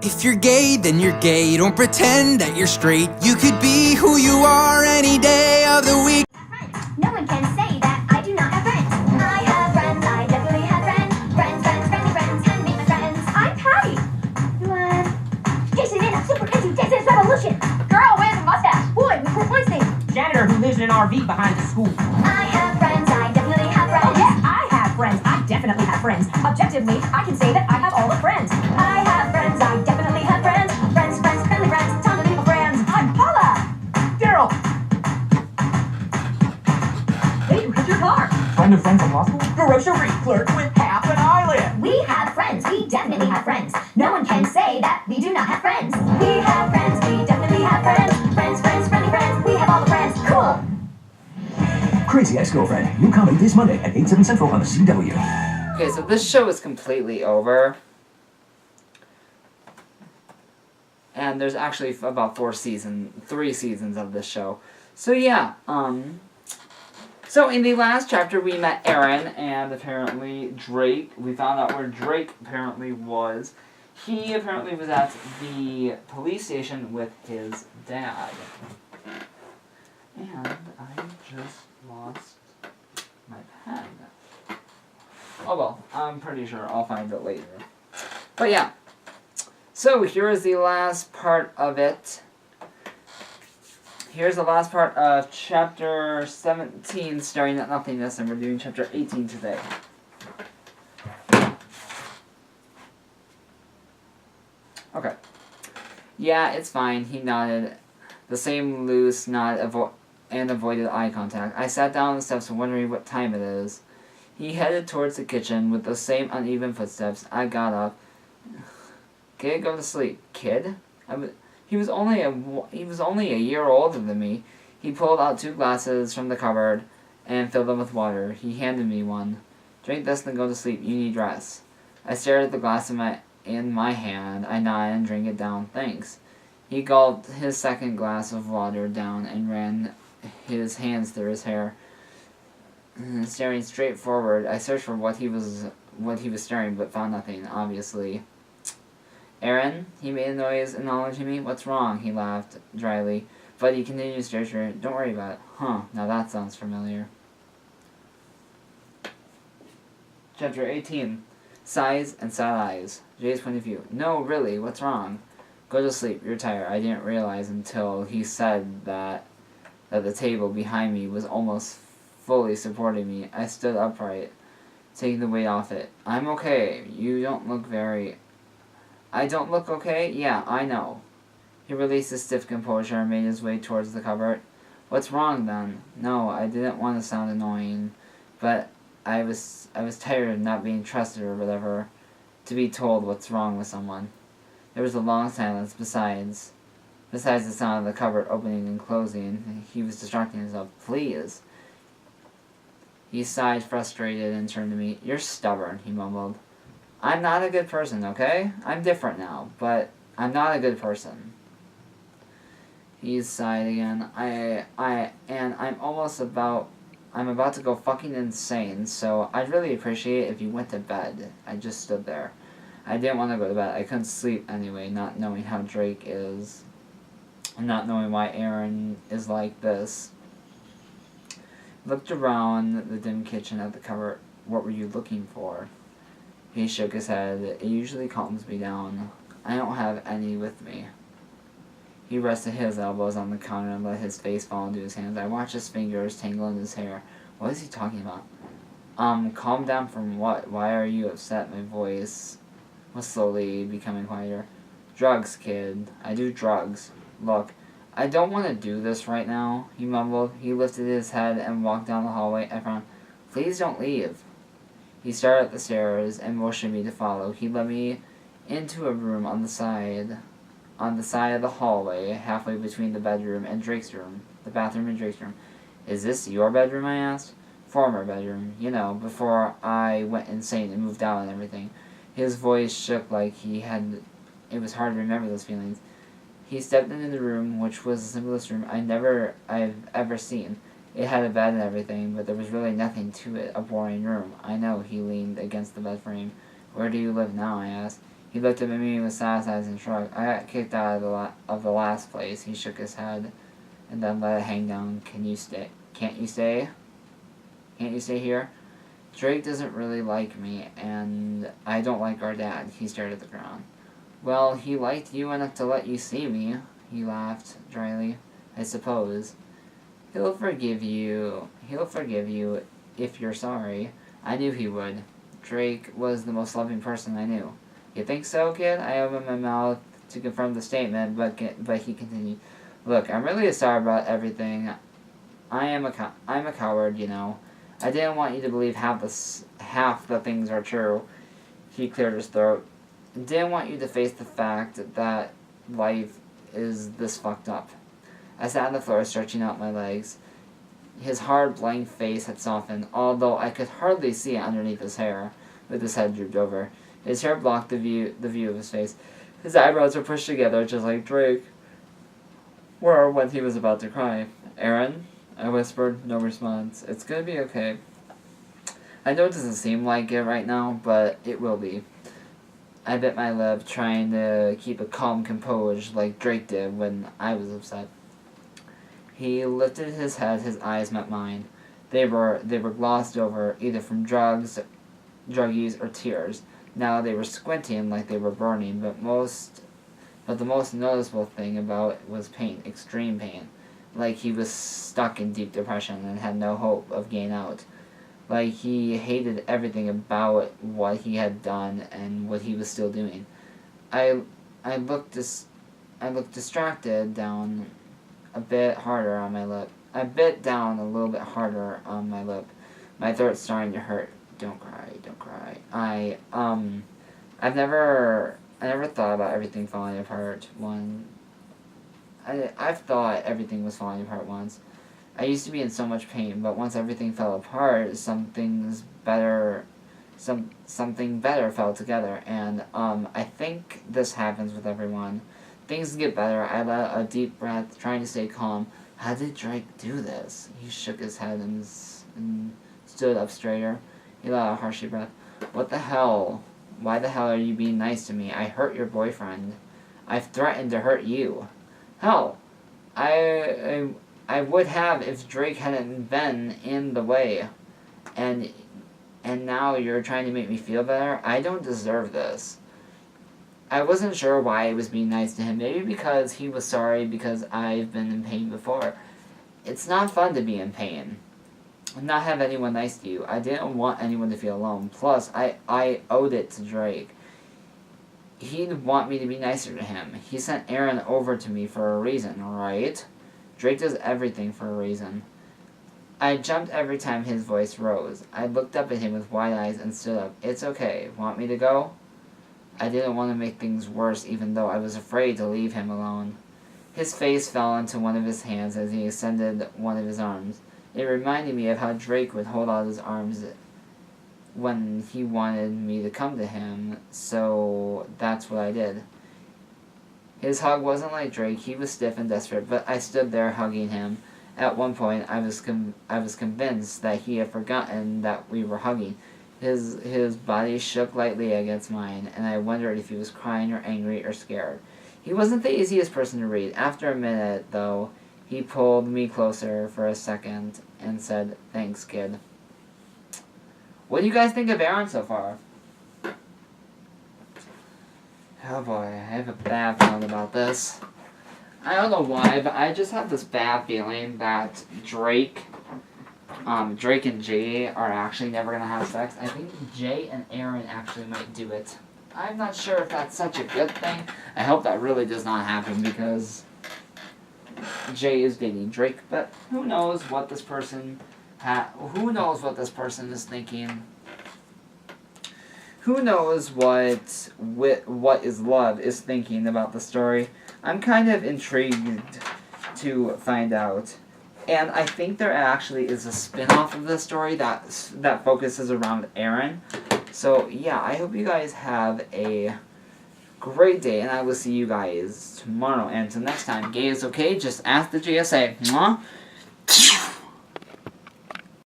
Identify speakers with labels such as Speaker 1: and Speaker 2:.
Speaker 1: If you're gay, then you're gay. Don't pretend that you're straight. You could be who you are any day of the week.
Speaker 2: No one can say that I do not have friends. I have friends, I definitely have friends. Friends, friends, friendly friends, and meet my friends. I'm Patty. What? Jason and I'm super into Jason's Revolution. Girl with a mustache. Boy with performance thing.
Speaker 3: Janitor who lives in an RV behind the school.
Speaker 2: I have friends, I definitely have friends.
Speaker 3: Oh yes, I have friends. I definitely have friends. Objectively, I can say that I have all the friends.
Speaker 2: I have friends, I definitely have friends. Friends, friends, friendly friends, ton of people friends.
Speaker 3: I'm Paula. Daryl. Hey, where's your car?
Speaker 4: Friend of friend from law school?
Speaker 3: Grocery clerk with half an eyelid.
Speaker 2: We have friends, we definitely have friends. No one can say that we do not have friends. We have friends, we definitely have friends. Friends, friends, friendly friends, we have all the friends. Cool.
Speaker 4: Crazy Ex-Girlfriend. New comedy this Monday at 8, 7 Central on the CW.
Speaker 5: Okay, so this show is completely over. And there's actually about 3 seasons of this show. So yeah, so in the last chapter we met Aaron and apparently Drake. We found out where Drake apparently was. He apparently was at the police station with his dad. And I just lost my pen. Oh well, I'm pretty sure I'll find it later. But yeah. So here is the last part of it. Here's the last part of chapter 17, Staring at Nothingness, and we're doing chapter 18 today. Okay. Yeah, it's fine, he nodded. The same loose nod and avoided eye contact. I sat down on the steps wondering what time it is. He headed towards the kitchen with the same uneven footsteps. I got up. Kid, go to sleep. Kid? He was only a year older than me. He pulled out 2 glasses from the cupboard and filled them with water. He handed me one. Drink this and go to sleep. You need rest. I stared at the glass in my hand. I nodded and drank it down. Thanks. He gulped his second glass of water down and ran his hands through his hair. Staring straight forward, I searched for what he was staring, but found nothing, obviously. Aaron? He made a noise acknowledging me. What's wrong? He laughed dryly, but he continued to stare straight. Don't worry about it. Huh, now that sounds familiar. Chapter 18. Sighs and sad eyes. Jay's point of view. No, really, what's wrong? Go to sleep, you're tired. I didn't realize until he said that the table behind me was almost fully supporting me. I stood upright, taking the weight off it. I'm okay. You don't look very... I don't look okay? Yeah, I know. He released his stiff composure and made his way towards the cupboard. What's wrong, then? No, I didn't want to sound annoying, but I was tired of not being trusted or whatever, to be told what's wrong with someone. There was a long silence. Besides the sound of the cupboard opening and closing, he was distracting himself. Please. He sighed, frustrated, and turned to me. You're stubborn, he mumbled. I'm not a good person, okay? I'm different now, but I'm not a good person. He sighed again. I'm about to go fucking insane, so I'd really appreciate it if you went to bed. I just stood there. I didn't want to go to bed. I couldn't sleep anyway, not knowing how Drake is. And not knowing why Aaron is like this. Looked around the dim kitchen at the cupboard. What were you looking for? He shook his head. It usually calms me down. I don't have any with me. He rested his elbows on the counter and let his face fall into his hands. I watched his fingers tangle in his hair. What is he talking about? Calm down from what? Why are you upset? My voice was slowly becoming quieter. Drugs, kid. I do drugs. Look, I don't want to do this right now, he mumbled. He lifted his head and walked down the hallway. I frowned. Please don't leave. He started up the stairs and motioned me to follow. He led me into a room on the side of the hallway, halfway between the bedroom and Drake's room. The bathroom and Drake's room. Is this your bedroom, I asked. Former bedroom, you know, before I went insane and moved out and everything. His voice shook like it was hard to remember those feelings. He stepped into the room, which was the simplest room I've ever seen. It had a bed and everything, but there was really nothing to it. A boring room. I know, he leaned against the bed frame. Where do you live now? I asked. He looked up at me with sad eyes and shrugged. I got kicked out of the last place. He shook his head and then let it hang down. Can't you stay? Can't you stay here? Drake doesn't really like me, and I don't like our dad. He stared at the ground. Well, he liked you enough to let you see me. He laughed dryly. I suppose. He'll forgive you if you're sorry. I knew he would. Drake was the most loving person I knew. You think so, kid? I opened my mouth to confirm the statement, but he continued. Look, I'm really sorry about everything. I'm a coward, you know. I didn't want you to believe half the things are true. He cleared his throat. Didn't want you to face the fact that life is this fucked up. I sat on the floor, stretching out my legs. His hard, blank face had softened, although I could hardly see it underneath his hair, with his head drooped over. His hair blocked the view of his face. His eyebrows were pushed together, just like Drake were when he was about to cry. Aaron? I whispered. No response. It's gonna be okay. I know it doesn't seem like it right now, but it will be. I bit my lip, trying to keep a calm composure like Drake did when I was upset. He lifted his head, his eyes met mine. They were glossed over, either from drugs, druggies, or tears. Now they were squinting like they were burning, but the most noticeable thing about it was pain, extreme pain. Like he was stuck in deep depression and had no hope of getting out. Like he hated everything about what he had done and what he was still doing. I looked distracted down a bit harder on my lip. I bit down a little bit harder on my lip. My throat's starting to hurt. Don't cry, don't cry. I never thought about everything falling apart I've thought everything was falling apart once. I used to be in so much pain, but once everything fell apart, something better fell together, and I think this happens with everyone. Things get better. I let a deep breath, trying to stay calm. How did Drake do this? He shook his head and stood up straighter. He let out a harsh breath. What the hell? Why the hell are you being nice to me? I hurt your boyfriend. I've threatened to hurt you. Hell, I would have if Drake hadn't been in the way. And now you're trying to make me feel better? I don't deserve this. I wasn't sure why I was being nice to him. Maybe because he was sorry because I've been in pain before. It's not fun to be in pain. Not have anyone nice to you. I didn't want anyone to feel alone. Plus, I owed it to Drake. He'd want me to be nicer to him. He sent Aaron over to me for a reason, right? Drake does everything for a reason. I jumped every time his voice rose. I looked up at him with wide eyes and stood up. It's okay. Want me to go? I didn't want to make things worse, even though I was afraid to leave him alone. His face fell into one of his hands as he extended one of his arms. It reminded me of how Drake would hold out his arms when he wanted me to come to him, so that's what I did. His hug wasn't like Drake. He was stiff and desperate, but I stood there hugging him. At one point, I was convinced that he had forgotten that we were hugging. His body shook lightly against mine, and I wondered if he was crying or angry or scared. He wasn't the easiest person to read. After a minute, though, he pulled me closer for a second and said, "Thanks, kid." What do you guys think of Aaron so far? Oh boy, I have a bad feeling about this. I don't know why, but I just have this bad feeling that Drake and Jay are actually never gonna have sex. I think Jay and Aaron actually might do it. I'm not sure if that's such a good thing. I hope that really does not happen because Jay is dating Drake, but who knows what this person is thinking. Who knows what is love is thinking about the story. I'm kind of intrigued to find out. And I think there actually is a spin-off of this story that focuses around Aaron. So yeah, I hope you guys have a great day, and I will see you guys tomorrow. And until next time, gay is okay, just ask the GSA. Mwah.